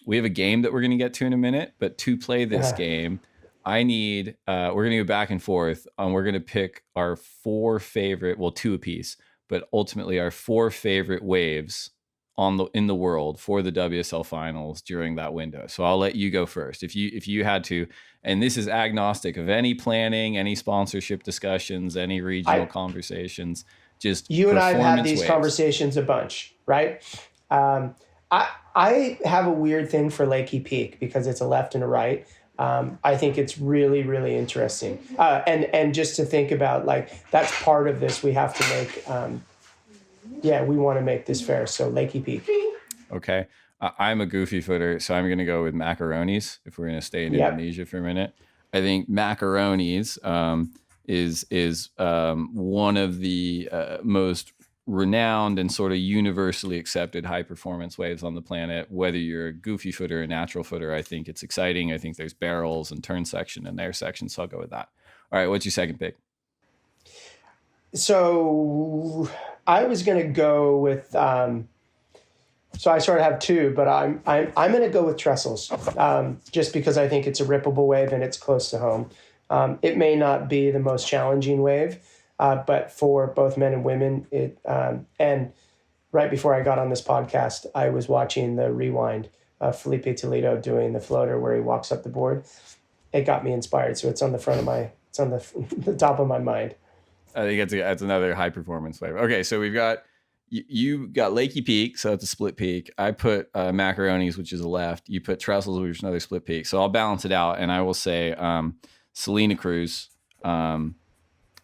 we have a game that we're going to get to in a minute, but to play this game, I need, we're going to go back and forth. We're going to pick our 4 favorite, well, 2 apiece, but ultimately our 4 favorite waves in the world for the WSL Finals during that window. So I'll let you go first. If you had to, and this is agnostic of any planning, any sponsorship discussions, any regional conversations, just you and I have had these waves. Conversations a bunch, right? I have a weird thing for Lakey Peak because it's a left and a right. I think it's really, really interesting. And just to think about, like, that's part of this. We have to make, we want to make this fair. So Lakey Peak. Okay. I'm a goofy footer, so I'm going to go with macaronis if we're going to stay in Indonesia for a minute. I think macaronis is one of the most renowned and sort of universally accepted high performance waves on the planet. Whether you're a goofy footer or a natural footer, I think it's exciting. I think there's barrels and turn section and air section, so I'll go with that. All right, what's your second pick? So I was going to go with so I sort of have 2, but I'm going to go with trestles, just because I think it's a rippable wave and it's close to home. It may not be the most challenging wave, but for both men and women, and right before I got on this podcast, I was watching the rewind of Filipe Toledo doing the floater where he walks up the board. It got me inspired, so it's on the the top of my mind. I think it's another high performance wave. Okay, so we've got you got Lakey Peak, so that's a split peak. I put macaronis, which is a left. You put trestles, which is another split peak. So I'll balance it out, and I will say Selena Cruz.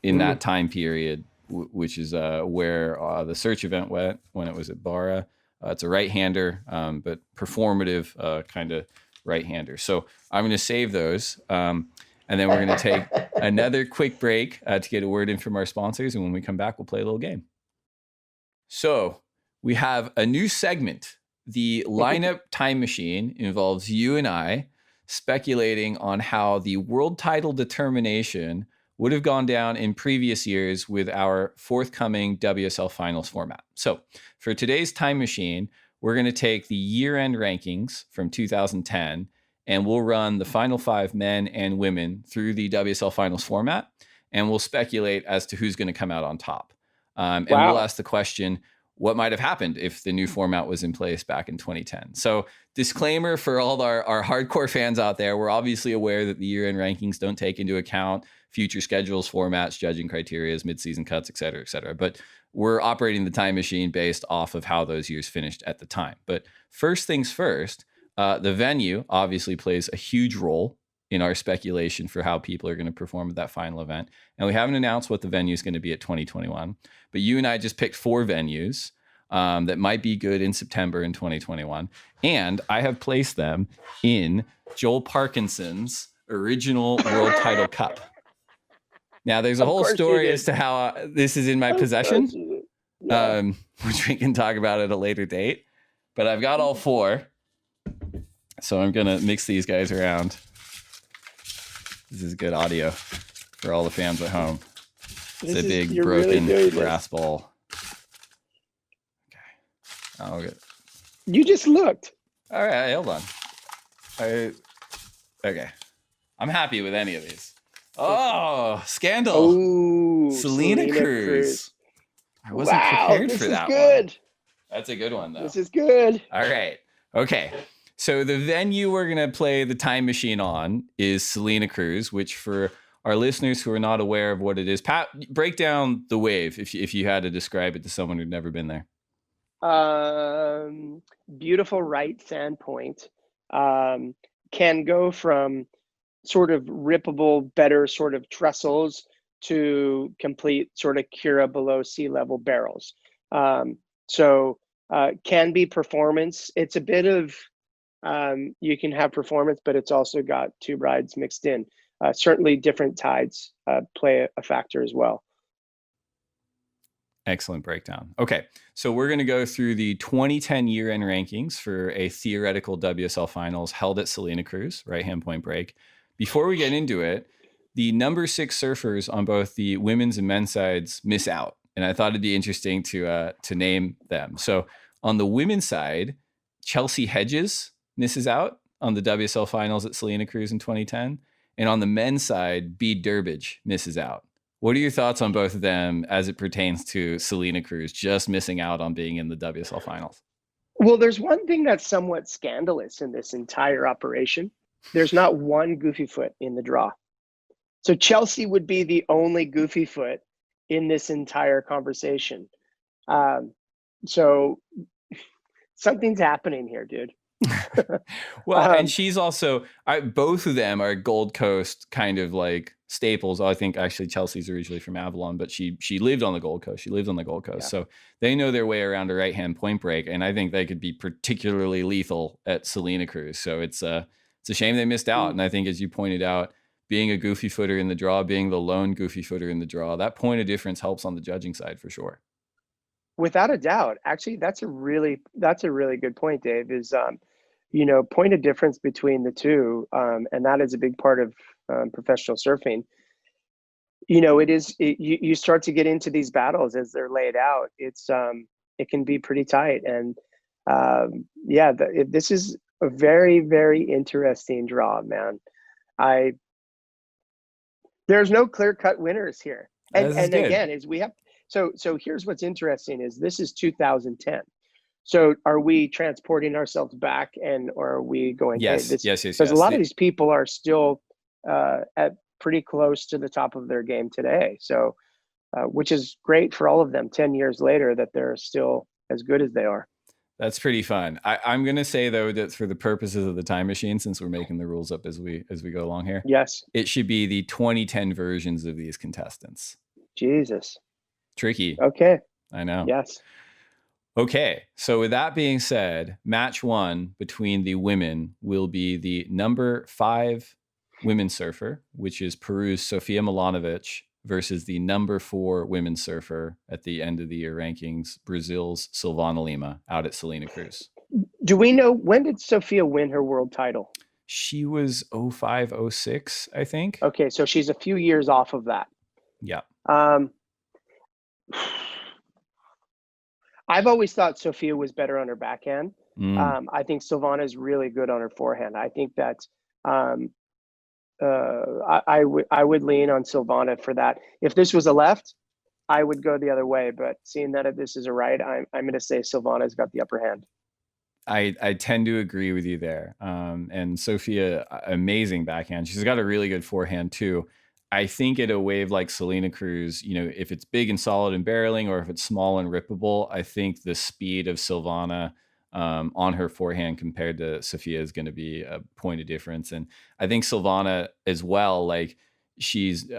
In that time period, which is where the search event went when it was at Barra. It's a right-hander, but performative kind of right-hander. So I'm going to save those. And then we're going to take another quick break to get a word in from our sponsors. And when we come back, we'll play a little game. So we have a new segment. The lineup time machine involves you and I speculating on how the world title determination would have gone down in previous years with our forthcoming WSL Finals format. So for today's time machine, we're going to take the year-end rankings from 2010, and we'll run the final 5 men and women through the WSL Finals format, and we'll speculate as to who's going to come out on top. And we'll ask the question, what might have happened if the new format was in place back in 2010? So disclaimer for all our hardcore fans out there, we're obviously aware that the year-end rankings don't take into account future schedules, formats, judging criteria, mid-season cuts, et cetera, et cetera. But we're operating the time machine based off of how those years finished at the time. But first things first, the venue obviously plays a huge role in our speculation for how people are going to perform at that final event. And we haven't announced what the venue is going to be at 2021, but you and I just picked 4 venues that might be good in September in 2021. And I have placed them in Joel Parkinson's original World Title Cup. Now, there's a whole story as to how this is in my possession, which we can talk about at a later date. But I've got all 4. So I'm going to mix these guys around. This is good audio for all the fans at home. It's a big broken brass ball. Okay. Oh, good. You just looked. All right, hold on. Okay. I'm happy with any of these. Oh, scandal. Oh, Selena Cruz. I wasn't prepared for that good. One. That's a good one, though. This is good. All right. Okay. So the venue we're going to play the time machine on is Selena Cruz, which for our listeners who are not aware of what it is, Pat, break down the wave if you had to describe it to someone who'd never been there. Beautiful right sand point. Can go from sort of rippable, better sort of trestles to complete sort of Cura below sea level barrels. So can be performance. It's a bit of, you can have performance, but it's also got tube rides mixed in. Certainly different tides play a factor as well. Excellent breakdown. Okay, so we're going to go through the 2010 year-end rankings for a theoretical WSL Finals held at Selena Cruz, right-hand point break. Before we get into it, the number 6 surfers on both the women's and men's sides miss out, and I thought it'd be interesting to name them. So on the women's side, Chelsea Hedges misses out on the WSL Finals at Selena Cruz in 2010. And on the men's side, Bede Durbridge misses out. What are your thoughts on both of them as it pertains to Selena Cruz just missing out on being in the WSL Finals? Well, there's one thing that's somewhat scandalous in this entire operation. There's not one goofy foot in the draw. So Chelsea would be the only goofy foot in this entire conversation. So something's happening here, dude. Well, and she's also, both of them are Gold Coast kind of like staples. I think actually Chelsea's originally from Avalon, but she lived on the Gold Coast. She lives on the Gold Coast. Yeah. So they know their way around a right-hand point break. And I think they could be particularly lethal at Selena Cruz. So it's a shame they missed out. And I think, as you pointed out, being a goofy footer in the draw, being the lone goofy footer in the draw, that point of difference helps on the judging side for sure. Without a doubt. Actually, that's a really good point, Dave, is, point of difference between the two. And that is a big part of professional surfing. You start to get into these battles as they're laid out. It can be pretty tight. And this is a very, very interesting draw, man. There's no clear-cut winners here. And again, is we have, so here's what's interesting is this is 2010. So are we transporting ourselves back, or are we going? Yes. Because a lot of these people are still at pretty close to the top of their game today. So, which is great for all of them 10 years later, that they're still as good as they are. That's pretty fun. I'm going to say, though, that for the purposes of the time machine, since we're making the rules up as we go along here, yes, it should be the 2010 versions of these contestants. Jesus. Tricky. Okay. I know. Yes. Okay. So with that being said, match 1 between the women will be the number 5 women's surfer, which is Peru's Sofia Milanovic, versus the number 4 women's surfer at the end of the year rankings, Brazil's Silvana Lima, out at Selena Cruz. Do we know, when did Sofia win her world title? She was 05, 06, I think. Okay, so she's a few years off of that. Yeah. I've always thought Sofia was better on her backhand. I think Silvana is really good on her forehand. I think that I would lean on Silvana for that. If this was a left, I would go the other way. But seeing that this is a right, I'm going to say Silvana's got the upper hand. I tend to agree with you there. And Sofia, amazing backhand. She's got a really good forehand too. I think at a wave like Selena Cruz, if it's big and solid and barreling, or if it's small and rippable, I think the speed of Silvana on her forehand compared to Sofia is going to be a point of difference. And I think Silvana as well, like she's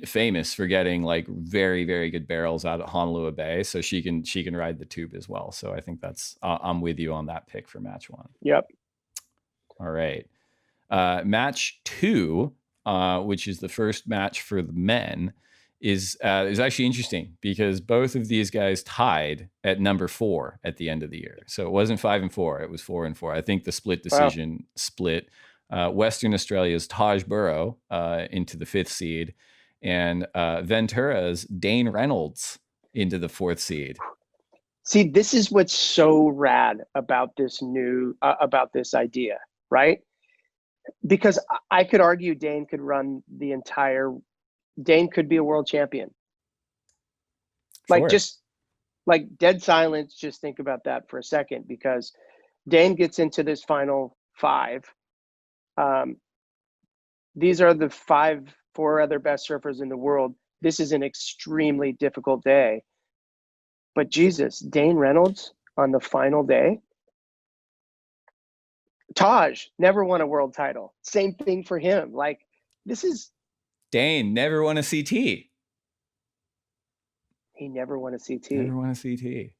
famous for getting like very, very good barrels out at Honolulu Bay. So she can ride the tube as well. So I think that's, I'm with you on that pick for match 1. Yep. All right. Match 2, which is the first match for the men, is actually interesting because both of these guys tied at number 4 at the end of the year. So it wasn't 5 and 4; it was 4 and 4. I think the split decision split Western Australia's Taj Burrow into the 5th seed, and Ventura's Dane Reynolds into the 4th seed. See, this is what's so rad about this idea, right? Because I could argue Dane could be a world champion. Sure. Like, just like dead silence, just think about that for a second, because Dane gets into this final 5. These are the 4 other best surfers in the world. This is an extremely difficult day. But Jesus, Dane Reynolds on the final day. Taj never won a world title. Same thing for him. Like, this is... Dane never won a CT. He never won a CT. Never won a CT.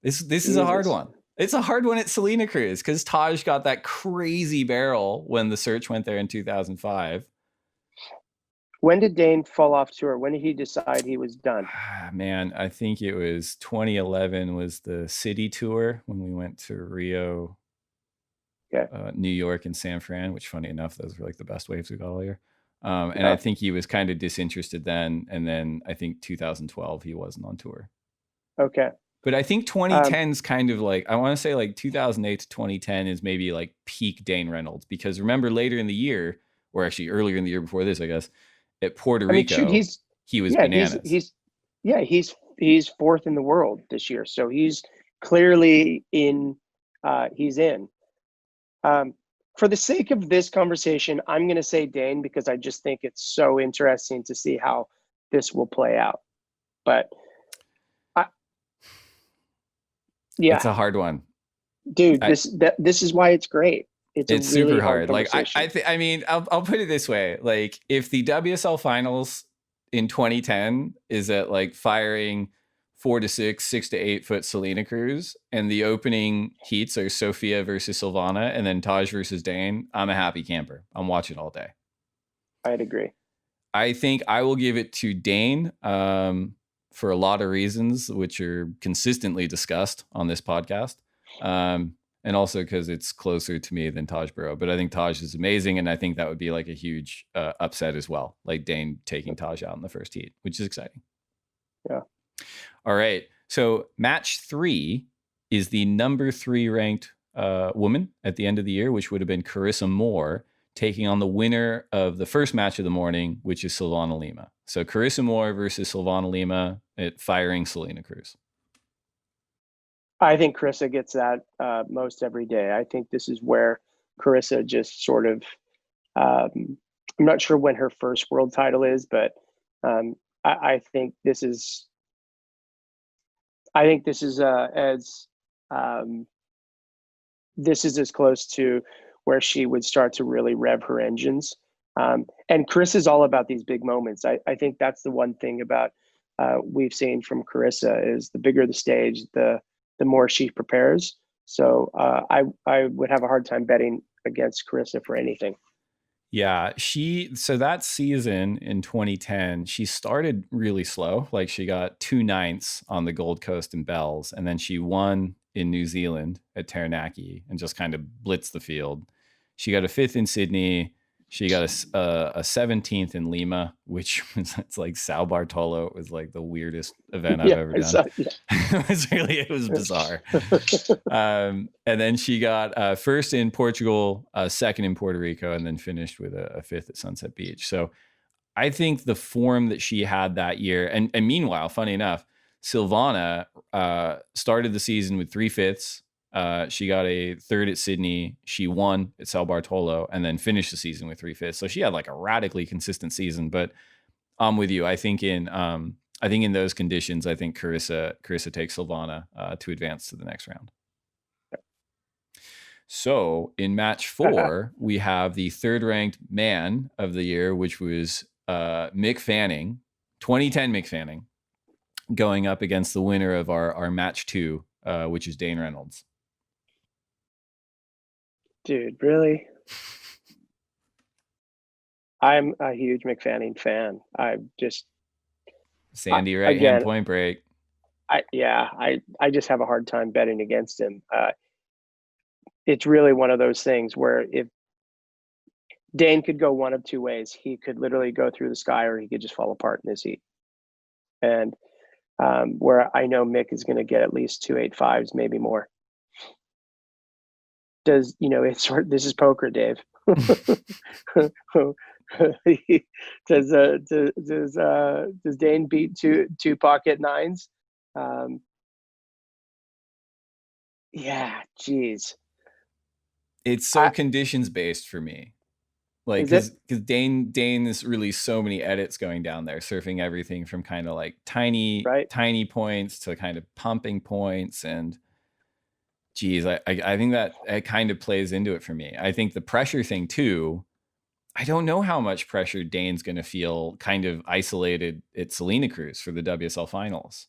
This is a hard one. It's a hard one at Selena Cruz because Taj got that crazy barrel when the search went there in 2005. When did Dane fall off tour? When did he decide he was done? Man, I think it was 2011 was the city tour when we went to Rio, New York, and San Fran, which, funny enough, those were like the best waves we got all year. And I think he was kind of disinterested then. And then I think 2012, he wasn't on tour. Okay. But I think 2010 is kind of like, I want to say like 2008 to 2010 is maybe like peak Dane Reynolds, because remember later in the year, or actually earlier in the year before this, I guess, at Puerto Rico, he was bananas. He's fourth in the world this year, so he's clearly in. He's in. For the sake of this conversation, I'm going to say Dane, because I just think it's so interesting to see how this will play out. But yeah, it's a hard one, dude. This is why it's great. It's really super hard. Like I mean, I'll put it this way: like if the WSL Finals in 2010 is at like firing 4 to 6, 6 to 8 foot Selena Cruz, and the opening heats are Sofia versus Silvana, and then Taj versus Dane, I'm a happy camper. I'm watching all day. I'd agree. I think I will give it to Dane for a lot of reasons, which are consistently discussed on this podcast. And also because it's closer to me than Taj Burrow. But I think Taj is amazing, and I think that would be like a huge upset as well, like Dane taking Taj out in the first heat, which is exciting. Yeah. All right. So match 3 is the number 3 ranked woman at the end of the year, which would have been Carissa Moore, taking on the winner of the first match of the morning, which is Silvana Lima. So Carissa Moore versus Silvana Lima at firing Selena Cruz. I think Carissa gets that most every day. I think this is where Carissa just sort of, I'm not sure when her first world title is, but I think this is as close to where she would start to really rev her engines. And Carissa is all about these big moments. I think that's the one thing about we've seen from Carissa is the bigger the stage, the more she prepares. So I would have a hard time betting against Carissa for anything. Yeah, so that season in 2010, she started really slow. Like she got 2 9ths on the Gold Coast and Bells, and then she won in New Zealand at Taranaki and just kind of blitzed the field. She got a 5th in Sydney. She got a 17th in Lima, which was it's like Sao Bartolo. It was like the weirdest event I've ever done. It was bizarre. And then she got 1st in Portugal, 2nd in Puerto Rico, and then finished with a 5th at Sunset Beach. So I think the form that she had that year, and meanwhile, funny enough, Silvana started the season with 3 5ths. She got a 3rd at Sydney. She won at Sao Bartolo and then finished the season with 3 5ths. So she had like a radically consistent season. But I'm with you. I think in those conditions, I think Carissa takes Silvana to advance to the next round. So in match 4, we have the 3rd ranked man of the year, which was Mick Fanning, 2010 Mick Fanning, going up against the winner of our match 2, which is Dane Reynolds. Dude, really? I'm a huge Mick Fanning fan. I just Sandy right hand Point Break. I just have a hard time betting against him. It's really one of those things where if Dane could go one of 2 ways, he could literally go through the sky, or he could just fall apart in this heat. And where I know Mick is going to get at least 2 8.5s, maybe more. This is poker, Dave. Does Dane beat two pocket 9s? Yeah, geez. It's so conditions based for me. Like because Dane is really so many edits going down there, surfing everything from kind of like tiny points to kind of pumping points. And geez, I think that it kind of plays into it for me. I think the pressure thing too, I don't know how much pressure Dane's going to feel kind of isolated at Selena Cruz for the WSL Finals.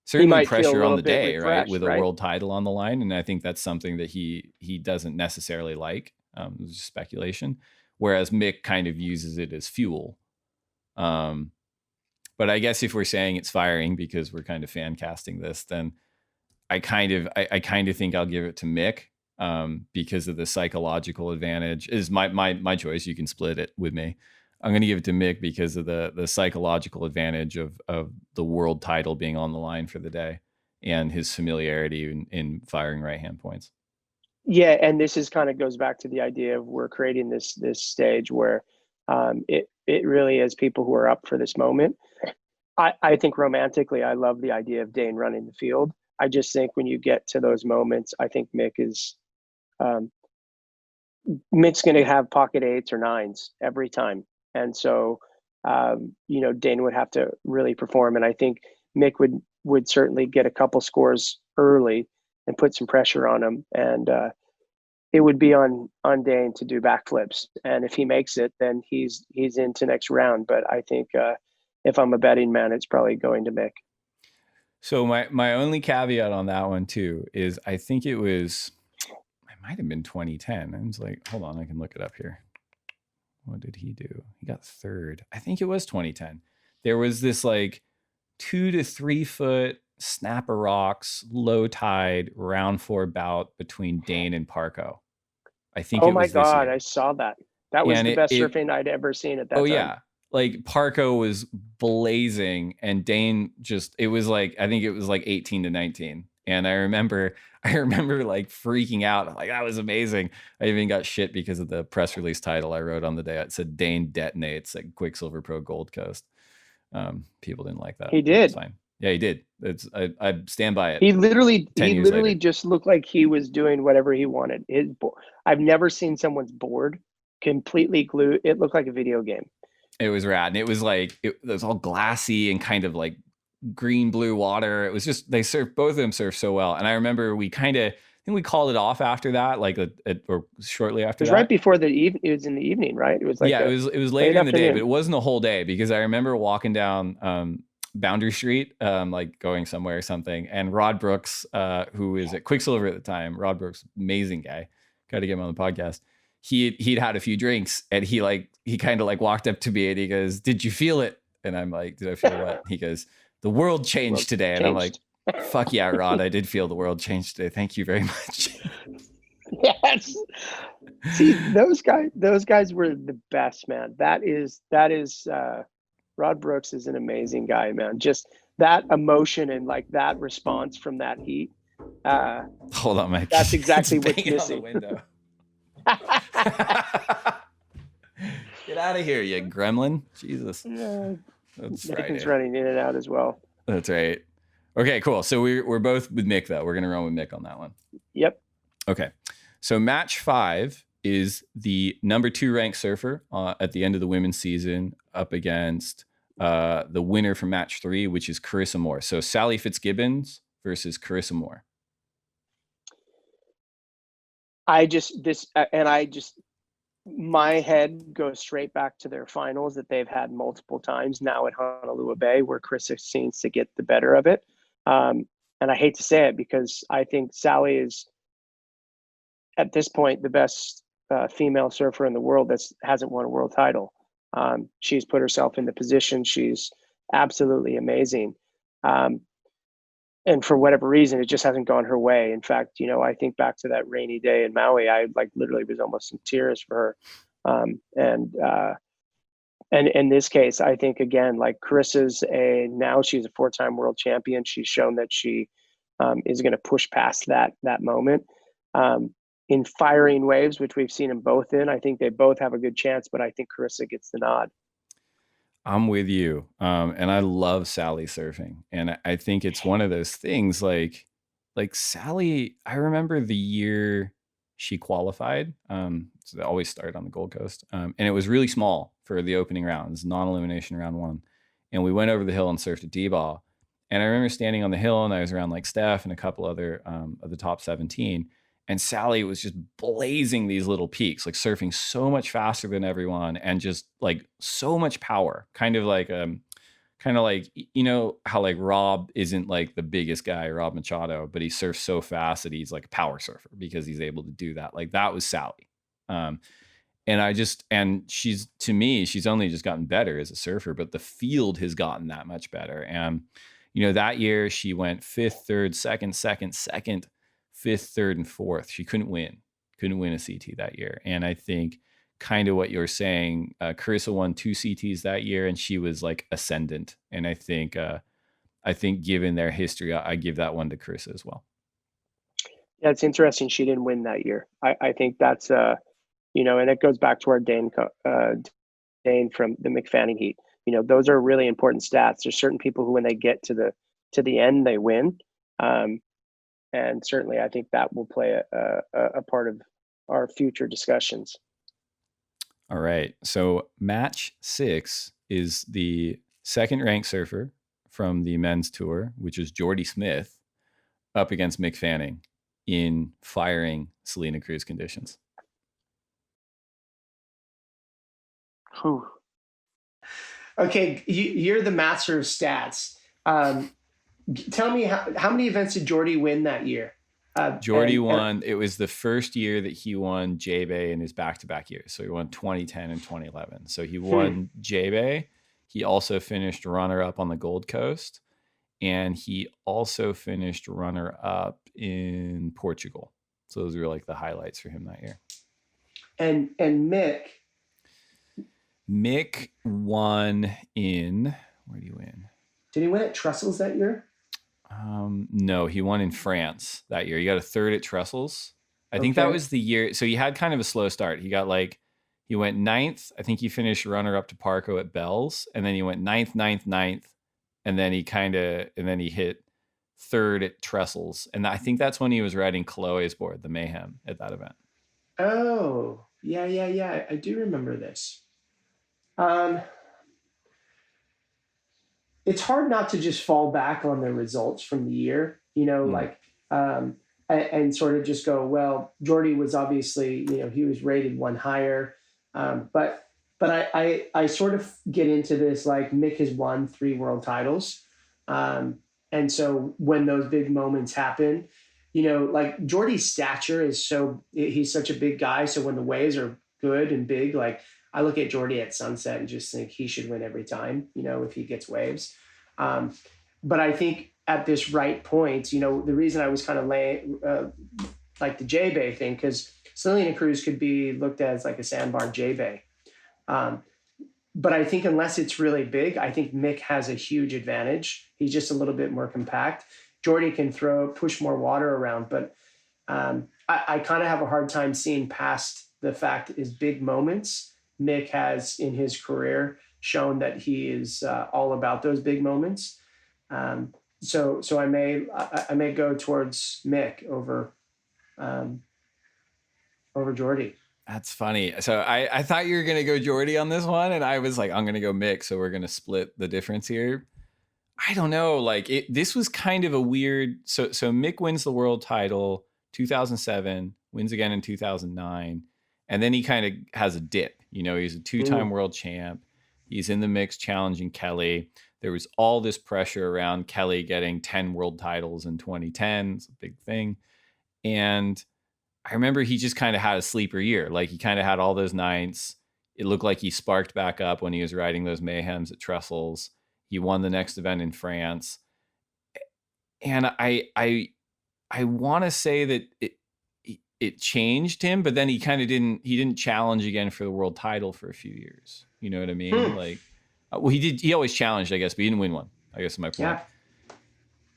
Certainly pressure on the day, right? With a world title on the line. And I think that's something that he doesn't necessarily like. It's just speculation. Whereas Mick kind of uses it as fuel. But I guess if we're saying it's firing because we're kind of fan casting this, then I kind of think I'll give it to Mick because of the psychological advantage. Is my choice. You can split it with me. I'm going to give it to Mick because of the psychological advantage of the world title being on the line for the day. and his familiarity in firing right hand points. Yeah, and this is kind of goes back to the idea of we're creating this stage where it really is people who are up for this moment. I think romantically, I love the idea of Dane running the field. I just think when you get to those moments, I think Mick's going to have pocket 8s or 9s every time, and so Dane would have to really perform, and I think Mick would certainly get a couple scores early and put some pressure on him, and it would be on Dane to do backflips, and if he makes it, then he's into next round. But I think if I'm a betting man, it's probably going to Mick. So my only caveat on that one too is I think it might have been 2010. I was like, hold on, I can look it up here. What did he do? He got third. I think it was 2010. There was this like 2 to 3 foot snapper rocks, low tide, round 4 bout between Dane and Parco. I think. Oh my God, I saw that. That was the best surfing I'd ever seen at that time. Oh yeah. Like Parco was blazing and Dane I think it was like 18 to 19. And I remember like freaking out. Like, that was amazing. I even got shit because of the press release title I wrote on the day. It said Dane detonates at Quicksilver Pro Gold Coast. People didn't like that. He did. Fine. Yeah, he did. I stand by it. He literally just looked like he was doing whatever he wanted. I've never seen someone's board completely glued. It looked like a video game. It was rad. And it was like, it was all glassy and kind of like green blue water. It was just, both of them surfed so well. And I remember we I think we called it off after that, like or shortly after that. It was right before it was in the evening, right? It was like, it was later in the day, but it wasn't a whole day because I remember walking down Boundary Street, like going somewhere or something. And Rod Brooks, who is at Quicksilver at the time, Rod Brooks, amazing guy. Got to get him on the podcast. He'd had a few drinks and he kind of like walked up to me and he goes, "Did you feel it?" And I'm like, "Did I feel what?" He goes, "The world changed today." And I'm like, "Fuck yeah, Rod, I did feel the world changed today. Thank you very much." Yes. See, those guys were the best, man. That is Rod Brooks is an amazing guy, man. Just that emotion and like that response from that heat. Hold on, Mike. That's exactly what's missing. On the window. Get out of here, you gremlin. Jesus. Yeah. That's Nathan's running in and out as well. That's right. Okay, cool. So we're both with Mick, though. We're going to run with Mick on that one. Yep. Okay. So match 5 is the number 2 ranked surfer at the end of the women's season up against the winner from match 3, which is Carissa Moore. So Sally Fitzgibbons versus Carissa Moore. My head goes straight back to their finals that they've had multiple times now at Honolulu Bay, where Carissa seems to get the better of it. And I hate to say it because I think Sally is, at this point, the best female surfer in the world that hasn't won a world title. She's put herself in the position. She's absolutely amazing. And for whatever reason, it just hasn't gone her way. In fact, I think back to that rainy day in Maui, I like literally was almost in tears for her. And in this case, I think again, like Carissa's now she's a 4-time world champion. She's shown that she is going to push past that moment. In firing waves, which we've seen them both in, I think they both have a good chance, but I think Carissa gets the nod. I'm with you. And I love Sally surfing. And I think it's one of those things like Sally, I remember the year she qualified. So they always start on the Gold Coast. And it was really small for the opening rounds, non-elimination round 1. And we went over the hill and surfed at D-ball. And I remember standing on the hill and I was around like Steph and a couple other of the top 17. And Sally was just blazing these little peaks, like surfing so much faster than everyone and just like so much power. Kind of like how like Rob isn't like the biggest guy, Rob Machado, but he surfs so fast that he's like a power surfer because he's able to do that. Like that was Sally. And she's, to me, she's only just gotten better as a surfer, but the field has gotten that much better. And, that year she went 5th, 3rd, 2nd, 5th, 3rd, and 4th. She couldn't win a CT that year. And I think kind of what you're saying, Carissa won 2 CTs that year and she was like ascendant. And I think I think given their history, I give that one to Carissa as well. Yeah, it's interesting she didn't win that year. I think that's and it goes back to our Dane from the McFanning heat. Those are really important stats. There's certain people who, when they get to the end, they win. And certainly I think that will play a part of our future discussions. All right. So match 6 is the second ranked surfer from the men's tour, which is Jordy Smith, up against Mick Fanning in firing Selena Cruz conditions. Whew. Okay, you're the master of stats. Tell me how many events did Jordy win that year? Jordy won. It was the first year that he won J-Bay in his back-to-back years. So he won 2010 and 2011. So he won J-Bay. He also finished runner-up on the Gold Coast. And he also finished runner-up in Portugal. So those were like the highlights for him that year. And Mick won in... Where did he win? Did he win at Trestles that year? No, he won in France that year. He got a third at Trestles. I think that was the year. So he had kind of a slow start. He went 9th. I think he finished runner up to Parco at Bells. And then he went 9th. And then he hit 3rd at Trestles. And I think that's when he was riding Chloe's board, the Mayhem, at that event. Oh, yeah. I do remember this. It's hard not to just fall back on the results from the year, and sort of just go, well, Jordy was obviously, he was rated one higher. But I sort of get into this, like Mick has won 3 world titles. And so when those big moments happen, like Jordy's stature he's such a big guy. So when the waves are good and big, like I look at Jordy at Sunset and just think he should win every time, if he gets waves. But I think at this right point, the reason I was kind of like the J-Bay thing, because Selena Cruz could be looked at as like a sandbar J-Bay. But I think unless it's really big, I think Mick has a huge advantage. He's just a little bit more compact. Jordy can push more water around, but I kind of have a hard time seeing past the fact that his big moments. Mick has in his career shown that he is all about those big moments. So I may go towards Mick over Jordy. That's funny. So I thought you were going to go Jordy on this one, and I was like, I'm going to go Mick, so we're going to split the difference here. I don't know. Like this was kind of a weird. So Mick wins the world title 2007, wins again in 2009, and then he kind of has a dip. He's a 2-time world champ. He's in the mix challenging Kelly. There was all this pressure around Kelly getting 10 world titles in 2010. It's a big thing. And I remember he just kind of had a sleeper year. Like he kind of had all those 9s. It looked like he sparked back up when he was riding those Mayhems at Trestles. He won the next event in France. And I want to say that it changed him, but then he didn't challenge again for the world title for a few years. You know what I mean? Like, well, he always challenged, I guess, but he didn't win one, I guess is my point. Yeah.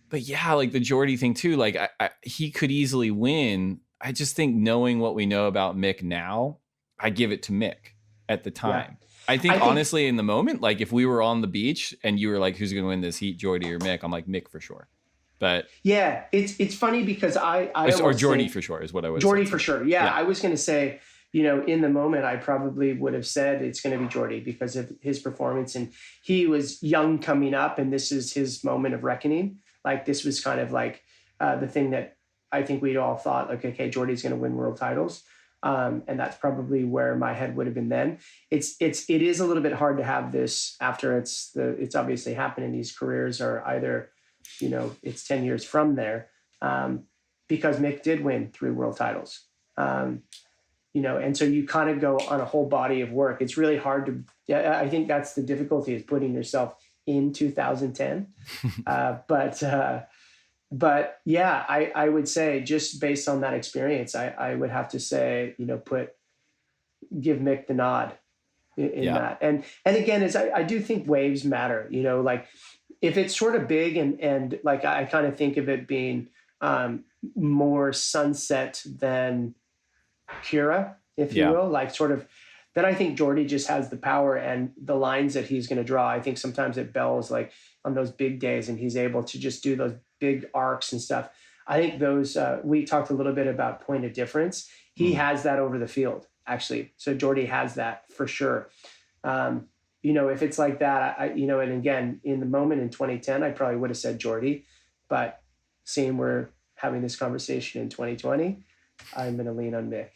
But yeah, like the Jordy thing too, like he could easily win. I just think knowing what we know about Mick now, I give it to Mick at the time. Yeah. I think honestly in the moment, like if we were on the beach and you were like, who's going to win this heat, Jordy or Mick? I'm like Mick for sure. But yeah, it's funny because or Jordy for sure is what I would say. Jordy for sure. Yeah, I was going to say, in the moment, I probably would have said it's going to be Jordy because of his performance. And he was young coming up, and this is his moment of reckoning. Like, this was kind of like the thing that I think we'd all thought, like, okay, Jordy's going to win world titles. And that's probably where my head would have been then. It is a little bit hard to have this after it's obviously happened, and these careers are either, it's 10 years from there, because Mick did win 3 world titles. And so you kind of go on a whole body of work. It's really hard to, I think that's the difficulty, is putting yourself in 2010. But yeah, I would say just based on that experience, I would have to say, give Mick the nod in that. And again, I do think waves matter, like if it's sort of big and like I kind of think of it being more sunset than Kira, if you will, like sort of, then I think Jordy just has the power and the lines that he's going to draw. I think sometimes at Bell's, like on those big days, and he's able to just do those big arcs and stuff. I think those, we talked a little bit about point of difference. He has that over the field, actually. So Jordy has that for sure. If it's like that, and again, in the moment in 2010, I probably would have said Jordy, but seeing we're having this conversation in 2020, I'm going to lean on Mick.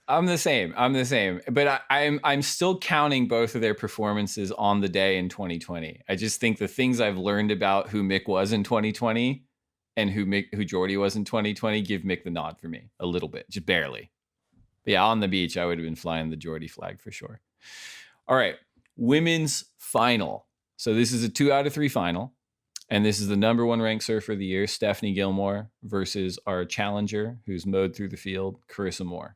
I'm the same, but I'm still counting both of their performances on the day in 2020. I just think the things I've learned about who Mick was in 2020 and who Jordy was in 2020 give Mick the nod for me a little bit, just barely. But yeah, on the beach, I would have been flying the Jordy flag for sure. All right, women's final. So this is a 2 out of 3 final. And this is the number 1 ranked surfer of the year, Stephanie Gilmore, versus our challenger, who's mowed through the field, Carissa Moore.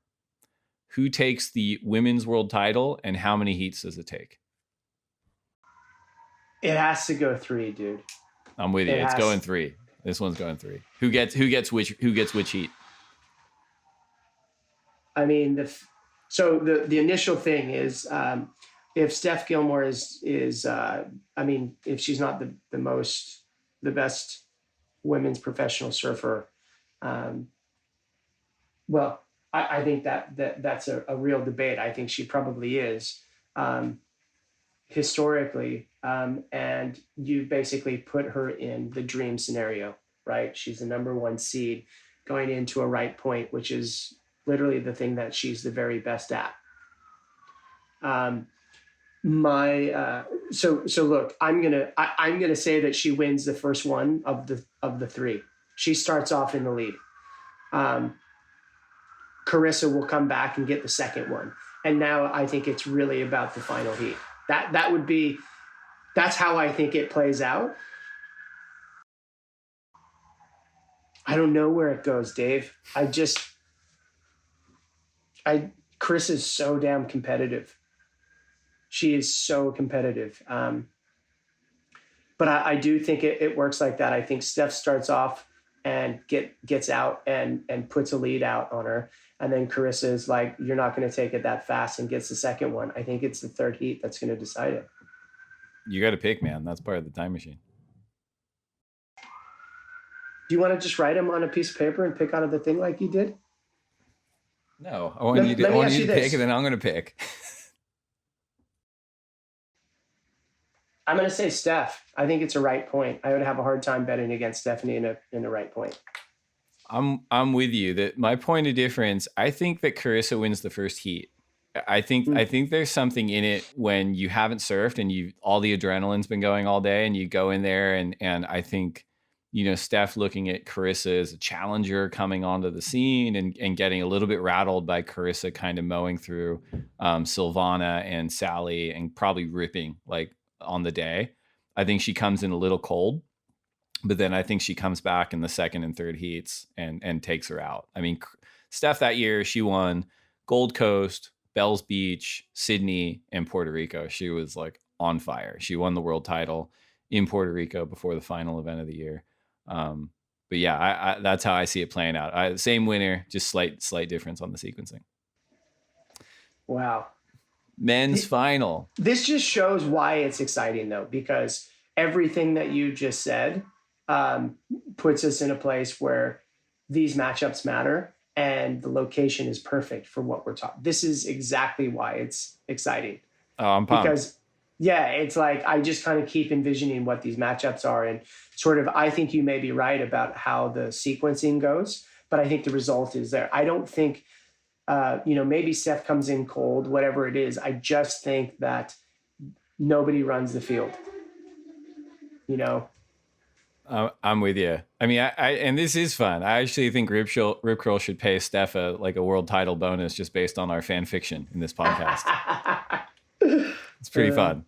Who takes the women's world title, and how many heats does it take? It has to go 3, dude. I'm with you. It's going 3. This one's going 3. Who gets which heat? I mean, the initial thing is if Steph Gilmore is if she's not the best women's professional surfer, I think that's a real debate. I think she probably is historically, and you basically put her in the dream scenario, right? She's the number 1 seed going into a right point, which is literally the thing that she's the very best at. So look, I'm gonna say that she wins the first one of the 3. She starts off in the lead. Carissa will come back and get the second one. And now I think it's really about the final heat. That's how I think it plays out. I don't know where it goes, Dave. Chris is so damn competitive. She is so competitive. But I do think it works like that. I think Steph starts off and gets out and puts a lead out on her. And then Carissa is like, you're not going to take it that fast, and gets the second one. I think it's the third heat that's going to decide it. You got to pick, man. That's part of the time machine. Do you want to just write them on a piece of paper and pick out of the thing like you did? No, I want you to pick, and then I'm going to pick. I'm going to say Steph. I think it's a right point. I would have a hard time betting against Stephanie in the right point. I'm with you. That my point of difference. I think that Carissa wins the first heat. I think there's something in it when you haven't surfed and all the adrenaline's been going all day, and you go in there and I think, Steph looking at Carissa as a challenger coming onto the scene and getting a little bit rattled by Carissa kind of mowing through Silvana and Sally and probably ripping like on the day. I think she comes in a little cold. But then I think she comes back in the second and third heats and takes her out. I mean, Steph that year, she won Gold Coast, Bells Beach, Sydney, and Puerto Rico. She was like on fire. She won the world title in Puerto Rico before the final event of the year. But yeah, that's how I see it playing out. Same winner, just slight difference on the sequencing. Wow. Men's final. This just shows why it's exciting, though, because everything that you just said puts us in a place where these matchups matter and the location is perfect for what we're talking. This is exactly why it's exciting. Oh, I'm pumped. Because, yeah, it's like I just kind of keep envisioning what these matchups are, and sort of I think you may be right about how the sequencing goes, but I think the result is there. I don't think, maybe Steph comes in cold, whatever it is. I just think that nobody runs the field, I'm with you. I mean, and this is fun. I actually think Rip Curl should pay Steph a world title bonus just based on our fan fiction in this podcast. It's pretty fun.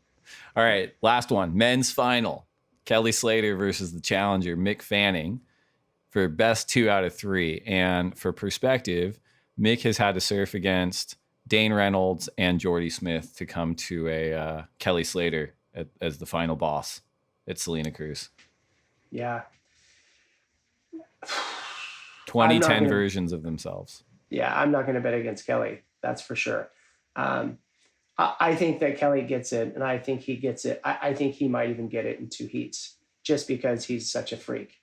All right, last one. Men's final. Kelly Slater versus the challenger, Mick Fanning, for best 2 out of 3. And for perspective, Mick has had to surf against DANE Reynolds and Jordy Smith to come to a Kelly Slater as the final boss. at Selena Cruz. Yeah. 2010 versions of themselves. Yeah, I'm not going to bet against Kelly. That's for sure. I think that Kelly gets it, and I think he gets it. I think he might even get it in 2 heats just because he's such a freak.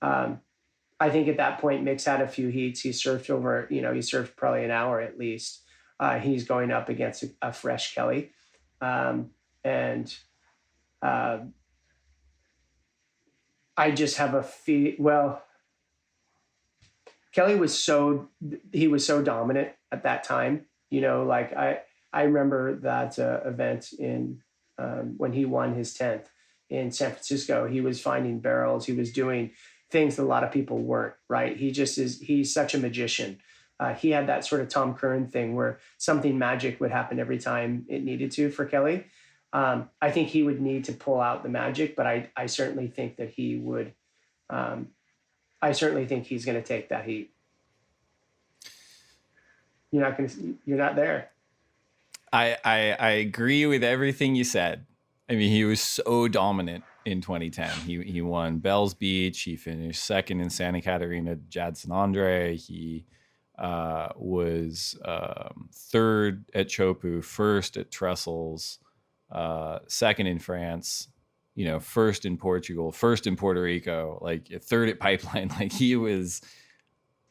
I think at that point, Mick's had a few heats. He surfed over, he surfed probably an hour at least. He's going up against a fresh Kelly. And I just have a Kelly was so dominant at that time. Like I remember that event in when he won his 10th in San Francisco. He was finding barrels. He was doing things that a lot of people weren't, right? He's such a magician. He had that sort of Tom Curran thing where something magic would happen every time it needed to for Kelly. I think he would need to pull out the magic, but I certainly think that he would. I certainly think he's going to take that heat. You're not there. I agree with everything you said. I mean, he was so dominant in 2010. He won Bells Beach. He finished second in Santa Catarina, Jadson Andre. He was third at Chopu, first at Trestles, second in France, first in Portugal, first in Puerto Rico, like third at Pipeline. Like he was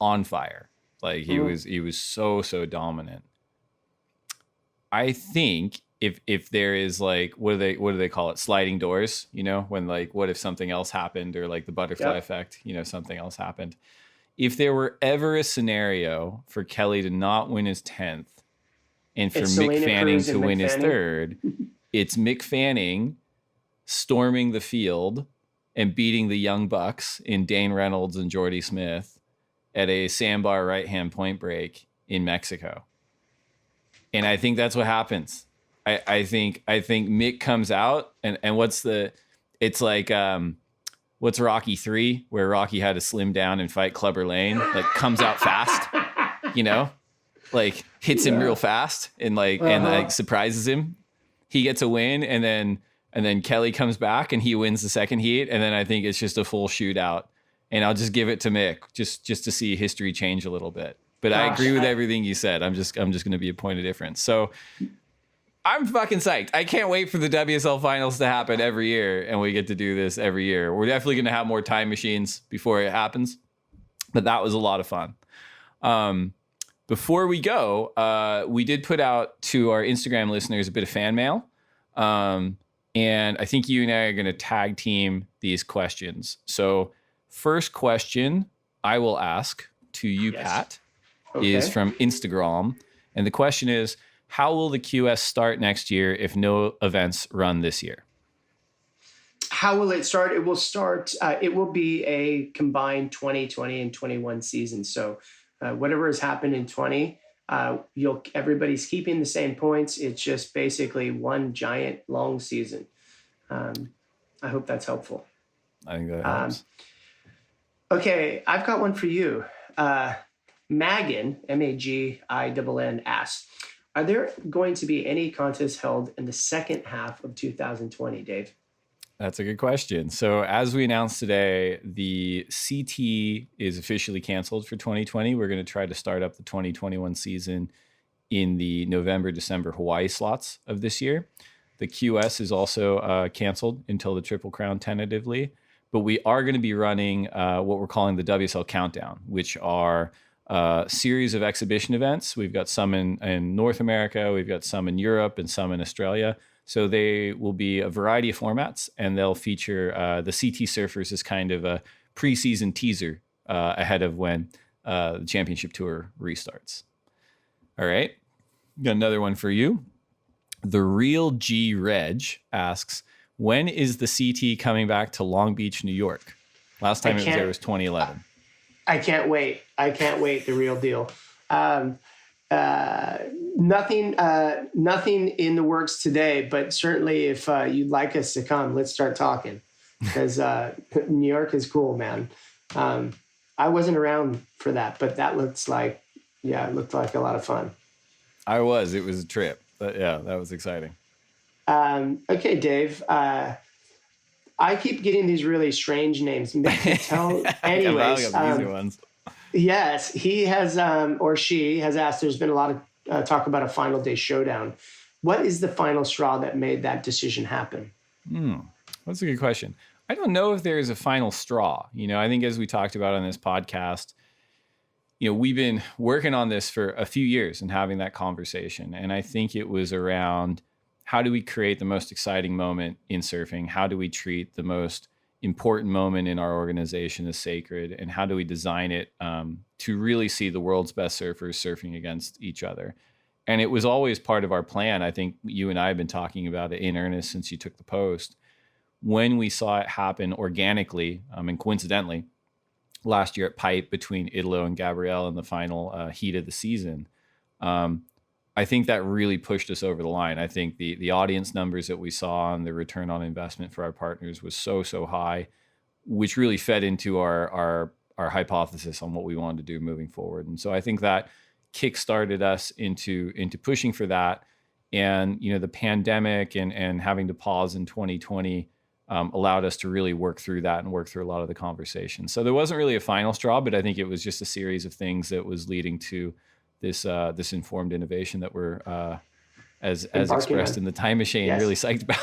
on fire. Like he was so dominant. I think if there is like what do they call it, sliding doors, when like what if something else happened, or like the butterfly effect, something else happened. If there were ever a scenario for Kelly to not win his 10th and for Mick Fanning to win his third, it's Mick Fanning storming the field and beating the Young Bucks in Dane Reynolds and Jordy Smith at a sandbar right-hand point break in Mexico. And I think that's what happens. I think Mick comes out and what's Rocky 3, where Rocky had to slim down and fight Clubber Lane, like comes out fast, like hits him real fast and surprises him. He gets a win, and then Kelly comes back and he wins the second heat, and then I think it's just a full shootout. And I'll just give it to Mick just to see history change a little bit. But I agree with everything you said. I'm just going to be a point of difference. So I'm fucking psyched. I can't wait for the WSL Finals to happen every year, and we get to do this every year. We're definitely going to have more time machines before it happens, but that was a lot of fun. Before we go, we did put out to our Instagram listeners a bit of fan mail, and I think you and I are going to tag team these questions. So first question I will ask to you, Pat, is from Instagram. And the question is, how will the QS start next year if no events run this year? How will it start? It will start, it will be a combined 2020 and 21 season. So whatever has happened in 20, everybody's keeping the same points. It's just basically one giant long season. I hope that's helpful. I think that helps. Okay, I've got one for you. Magin, Maginn, asks, are there going to be any contests held in the second half of 2020, Dave? That's a good question. So as we announced today, the CT is officially canceled for 2020. We're going to try to start up the 2021 season in the November-December Hawaii slots of this year. The QS is also canceled until the Triple Crown tentatively. But we are going to be running what we're calling the WSL Countdown, which are a series of exhibition events. We've got some in North America, we've got some in Europe, and some in Australia. So they will be a variety of formats, and they'll feature the CT Surfers as kind of a preseason teaser ahead of when the championship tour restarts. All right, got another one for you. The Real G Reg asks, when is the CT coming back to Long Beach, New York? Last time it was there was 2011. I can't wait. The real deal. Nothing in the works today, but certainly if you'd like us to come, let's start talking, because New York is cool, man. I wasn't around for that, but that looks like, it looked like a lot of fun. It was a trip, but yeah, that was exciting. Okay, Dave, I keep getting these really strange names. Anyways, easy ones. Yes, he has, or she has asked. There's been a lot of talk about a final day showdown. What is the final straw that made that decision happen? That's a good question. I don't know if there is a final straw. I think as we talked about on this podcast, we've been working on this for a few years and having that conversation. And I think it was around, how do we create the most exciting moment in surfing? How do we treat the most important moment in our organization as sacred? And how do we design it to really see the world's best surfers surfing against each other? And it was always part of our plan. I think you and I have been talking about it in earnest since you took the post. When we saw it happen organically and coincidentally last year at Pipe between Italo and Gabrielle in the final heat of the season, I think that really pushed us over the line. I think the audience numbers that we saw and the return on investment for our partners was so high, which really fed into our hypothesis on what we wanted to do moving forward. And so I think that kickstarted us into pushing for that. And the pandemic and having to pause in 2020 allowed us to really work through that and work through a lot of the conversations. So there wasn't really a final straw, but I think it was just a series of things that was leading to this informed innovation that we're as expressed in the time machine, really psyched about.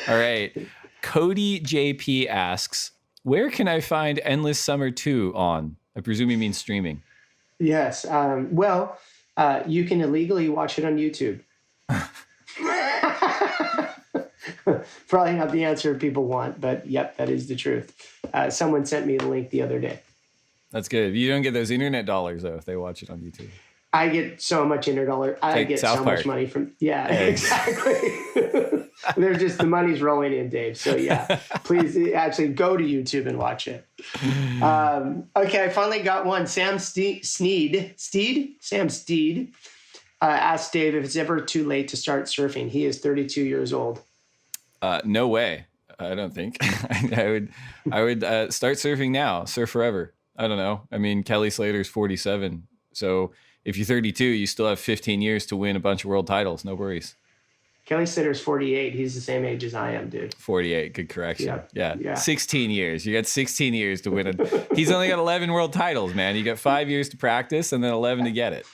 All right. Cody JP asks, where can I find Endless Summer 2 on? I presume he means streaming. Yes. You can illegally watch it on YouTube. Probably not the answer people want, but yep, that is the truth. Someone sent me the link the other day. That's good. You don't get those internet dollars, though, if they watch it on YouTube. I get so much $100. I get South so Park. Much money from, exactly. They're just, the money's rolling in, Dave. So yeah, please actually go to YouTube and watch it. Okay, I finally got one. Sam Steed asked Dave if it's ever too late to start surfing. He is 32 years old. No way. I don't think. I would start surfing now. Surf forever. I don't know. I mean, Kelly Slater's 47. So if you're 32, you still have 15 years to win a bunch of world titles. No worries. Kelly Slater's 48. He's the same age as I am, dude. 48. Good correction. Yeah. 16 years. You got 16 years to win it. He's only got 11 world titles, man. You got 5 years to practice and then 11 to get it.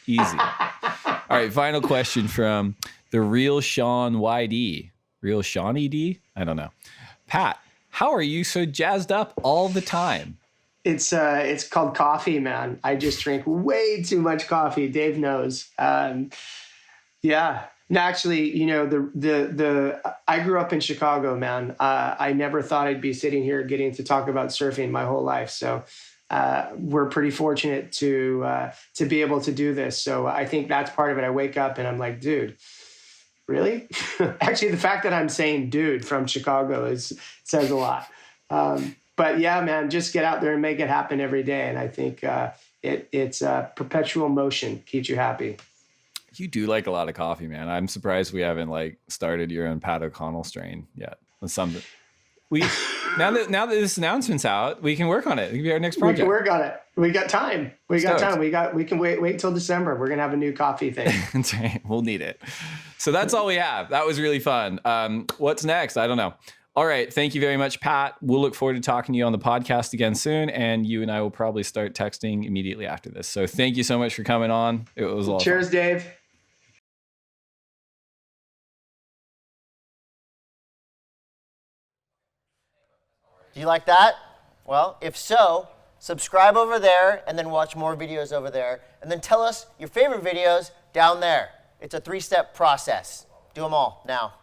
Easy. All right. Final question from the real Sean YD. Real Shawnee D? I don't know. Pat, how are you so jazzed up all the time? It's called coffee, man. I just drink way too much coffee. Dave knows. Yeah. No, actually, I grew up in Chicago, man. I never thought I'd be sitting here getting to talk about surfing my whole life. So we're pretty fortunate to be able to do this. So I think that's part of it. I wake up and I'm like, dude, really? Actually, the fact that I'm saying dude from Chicago says a lot. But yeah, man, just get out there and make it happen every day. And I think it's perpetual motion keeps you happy. You do like a lot of coffee, man. I'm surprised we haven't started your own Pat O'Connell strain yet. That's something. Now that this announcement's out, we can work on it. It can be our next project. We can work on it. We got time. We can wait till December. We're gonna have a new coffee thing. That's right. We'll need it. So that's all we have. That was really fun. What's next? I don't know. All right. Thank you very much, Pat. We'll look forward to talking to you on the podcast again soon. And you and I will probably start texting immediately after this. So thank you so much for coming on. It was a lot of fun. Cheers, Dave. Do you like that? Well, if so, subscribe over there and then watch more videos over there. And then tell us your favorite videos down there. It's a 3-step process. Do them all now.